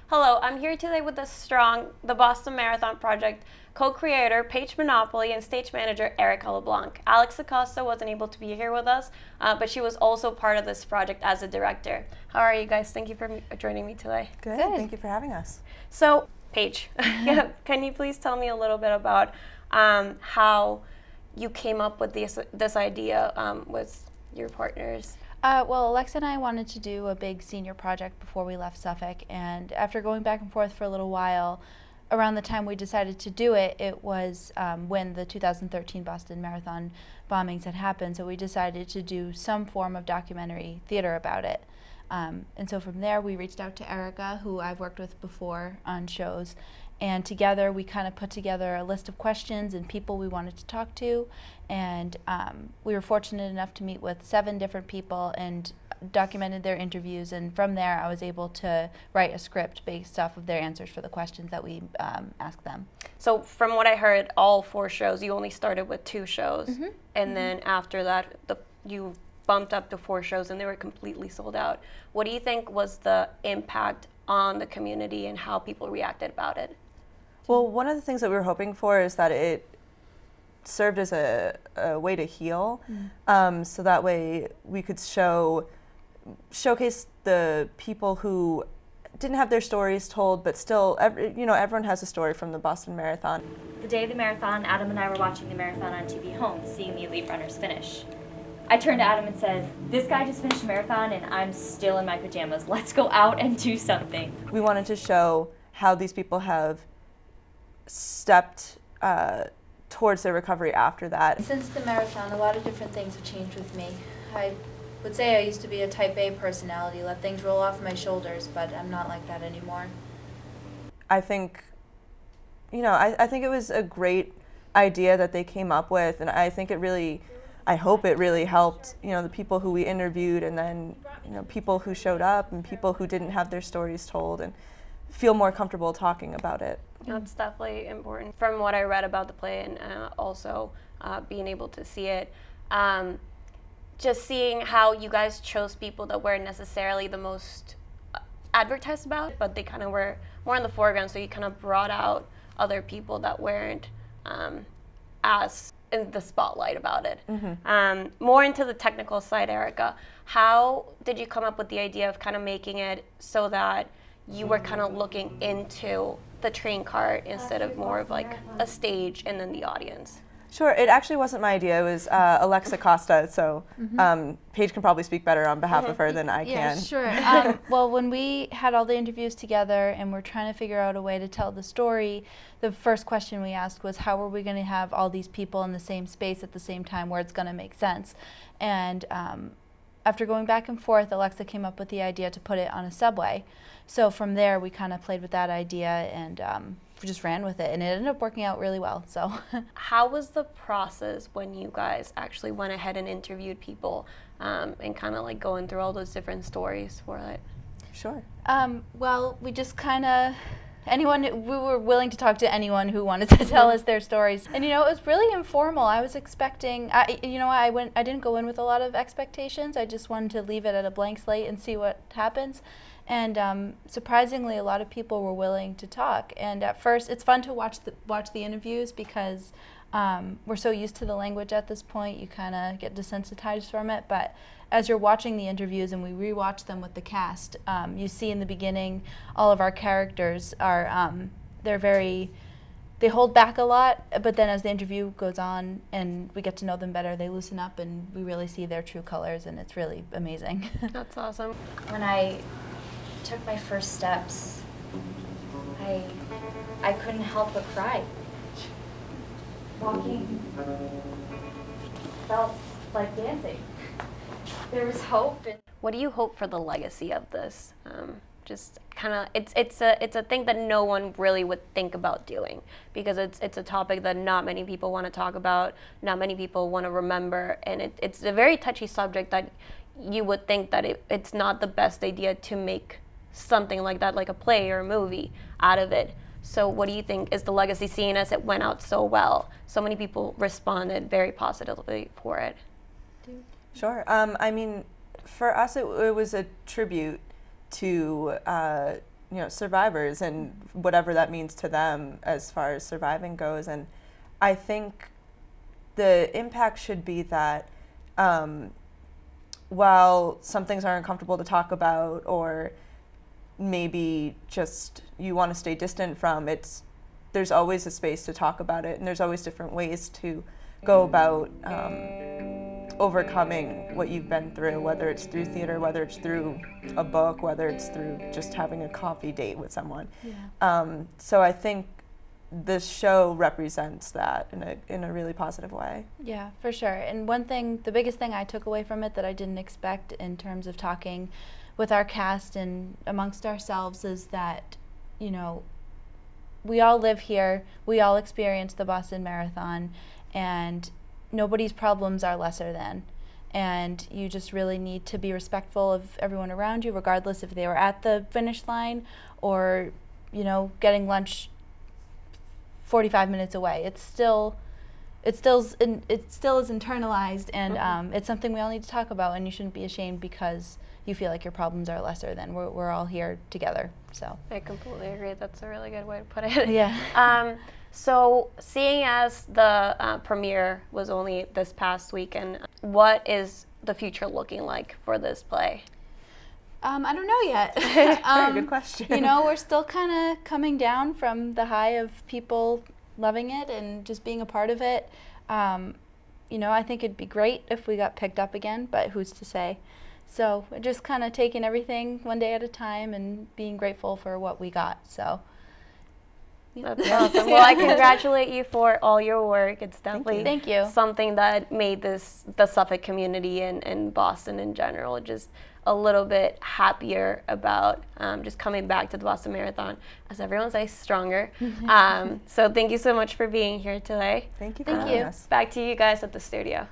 Hello, I'm here today with the Boston Marathon Project co-creator Paige Monopoli and stage manager Erica LeBlanc. Alex Acosta wasn't able to be here with us, but she was also part of this project as a director. How are you guys? Thank you for joining me today. Good. Thank you for having us. So, Paige, can you please tell me a little bit about how you came up with this idea with your partners? Well, Alexa and I wanted to do a big senior project before we left Suffolk, and after going back and forth for a little while, around the time we decided to do it, it was when the 2013 Boston Marathon bombings had happened, so we decided to do some form of documentary theater about it. And so from there, we reached out to Erica, who I've worked with before on shows, and together we kind of put together a list of questions and people we wanted to talk to, and we were fortunate enough to meet with 7 different people and documented their interviews, and from there I was able to write a script based off of their answers for the questions that we asked them. So from what I heard, all 4 shows, you only started with 2 shows, and then after that you bumped up to 4 shows and they were completely sold out. What do you think was the impact on the community and how people reacted about it? Well, one of the things that we were hoping for is that it served as a way to heal, so that way we could showcase the people who didn't have their stories told, but still, everyone has a story from the Boston Marathon. The day of the marathon, Adam and I were watching the marathon on TV home, seeing the elite runners finish. I turned to Adam and said, "This guy just finished a marathon and I'm still in my pajamas. Let's go out and do something." We wanted to show how these people have stepped towards their recovery after that. Since the marathon, a lot of different things have changed with me. I would say I used to be a type A personality, let things roll off my shoulders, but I'm not like that anymore. I think, I think it was a great idea that they came up with, and I hope it really helped, the people who we interviewed, and then, people who showed up and people who didn't have their stories told and feel more comfortable talking about it. That's definitely important. From what I read about the play and also being able to see it, just seeing how you guys chose people that weren't necessarily the most advertised about, but they kind of were more in the foreground, so you kind of brought out other people that weren't as in the spotlight about it. More into the technical side, Erica, how did you come up with the idea of kind of making it so that you were kind of looking into the train cart instead of more of like a stage and then the audience? Sure, it actually wasn't my idea. It was Alexa Costa, so Paige can probably speak better on behalf of her than I can. Yeah, sure. Well, when we had all the interviews together and we're trying to figure out a way to tell the story, the first question we asked was, how are we going to have all these people in the same space at the same time where it's going to make sense? And after going back and forth, Alexa came up with the idea to put it on a subway. So from there, we kind of played with that idea and we just ran with it, and it ended up working out really well. So, how was the process when you guys actually went ahead and interviewed people and kind of like going through all those different stories for it? Sure. Well, we just kind of we were willing to talk to anyone who wanted to tell us their stories, and it was really informal. I was expecting, I didn't go in with a lot of expectations. I just wanted to leave it at a blank slate and see what happens. And surprisingly, a lot of people were willing to talk. And at first, it's fun to watch the interviews because we're so used to the language at this point, you kind of get desensitized from it. But as you're watching the interviews, and we rewatch them with the cast, you see in the beginning all of our characters are they hold back a lot. But then as the interview goes on and we get to know them better, they loosen up, and we really see their true colors, and it's really amazing. That's awesome. When I took my first steps, I couldn't help but cry. Walking felt like dancing. There was hope. And what do you hope for the legacy of this? Just kind of, it's a thing that no one really would think about doing, because it's a topic that not many people want to talk about, not many people want to remember, and it's a very touchy subject that you would think that it's not the best idea to make something like that, like a play or a movie, out of it. So what do you think is the legacy, seeing as it went out so well? So many people responded very positively for it. Sure. I mean, for us, it was a tribute to survivors and whatever that means to them as far as surviving goes. And I think the impact should be that while some things are uncomfortable to talk about, or maybe just you want to stay distant from, there's always a space to talk about it, and there's always different ways to go about overcoming what you've been through, whether it's through theater, whether it's through a book, whether it's through just having a coffee date with someone. So I think this show represents that in a really positive way. Yeah, for sure. And one thing, the biggest thing I took away from it that I didn't expect in terms of talking with our cast and amongst ourselves is that, we all live here, we all experience the Boston Marathon, and nobody's problems are lesser than. And you just really need to be respectful of everyone around you, regardless if they were at the finish line or, getting lunch 45 minutes away. It still is internalized, and it's something we all need to talk about, and you shouldn't be ashamed because you feel like your problems are lesser than. We're all here together. So I completely agree. That's a really good way to put it. Yeah. So seeing as the premiere was only this past weekend, what is the future looking like for this play? I don't know yet. Very good question. We're still kind of coming down from the high of people loving it and just being a part of it. I think it'd be great if we got picked up again, but who's to say? So we're just kind of taking everything one day at a time and being grateful for what we got. So. That's awesome. Well, I congratulate you for all your work. It's definitely Thank you. something that made the Suffolk community and Boston in general just a little bit happier about just coming back to the Boston Marathon, as everyone says, stronger. So thank you so much for being here today. Thank you for Thank having you. us. Back to you guys at the studio.